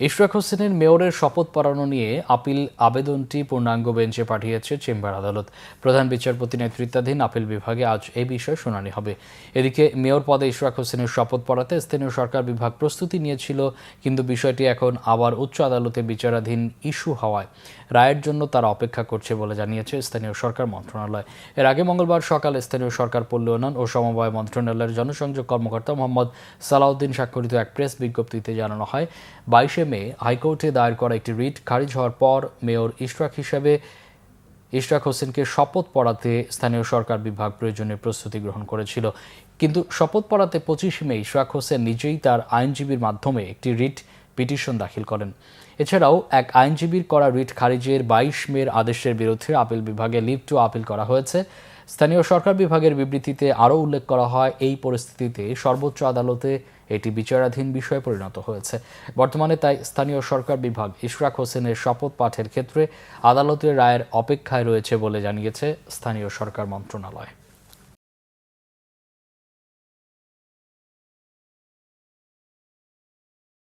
ইশরাক হোসেনের মেয়রের শপথ পড়ানো নিয়ে আপিল আবেদনটি পূর্ণাঙ্গ বেঞ্চে পাঠিয়েছে চেম্বার আদালত। প্রধান বিচারপতি নেতৃত্বাধীন আপিল বিভাগে আজ এই বিষয়ে শুনানি হবে। এদিকে মেয়র পদে ইশরাক হোসেনের শপথ পড়াতে স্থানীয় সরকার বিভাগ প্রস্তুতি নিয়েছিল, কিন্তু বিষয়টি এখন আবার উচ্চ আদালতে বিচারাধীন ইস্যু হওয়ায় রায়ের জন্য তারা অপেক্ষা করছে বলে জানিয়েছে স্থানীয় সরকার মন্ত্রণালয়। এর আগে মঙ্গলবার সকালে স্থানীয় সরকার, পল্লী উন্নয়ন ও সমবায় মন্ত্রণালয়ের জনসংযোগ কর্মকর্তা মোহাম্মদ সালাউদ্দিন স্বাক্ষরিত এক প্রেস বিজ্ঞপ্তিতে জানানো হয়, 22 মে হাইকোর্টে দায়ের করা একটি রিট খারিজ হওয়ার পর মেয়র ইশরাক হোসেনকে শপথ পড়াতে স্থানীয় সরকার বিভাগ প্রয়োজনীয় প্রস্তুতি গ্রহণ করেছিল। কিন্তু শপথ পড়াতে 25 মে ইশরাক হোসেন নিজেই তার আইনজীবীর মাধ্যমে একটি রিট পিটিশন দাখিল করেন। এছাড়াও এক আইনজীবীর করা রিট খারিজের 22 মের আদেশের বিরুদ্ধে আপিল বিভাগে লিভ টু আপিল করা হয়েছে। স্থানীয় সরকার বিভাগের বিবৃতিতে আরও উল্লেখ করা হয়, এই পরিস্থিতিতে সর্বোচ্চ আদালতে এটি বিচারাধীন বিষয়ে পরিণত হয়েছে। বর্তমানে তাই স্থানীয় সরকার বিভাগ ইশরাক হোসেনের শপথ পাঠের ক্ষেত্রে আদালতের রায়ের অপেক্ষায় রয়েছে বলে জানিয়েছে স্থানীয় সরকার মন্ত্রণালয়।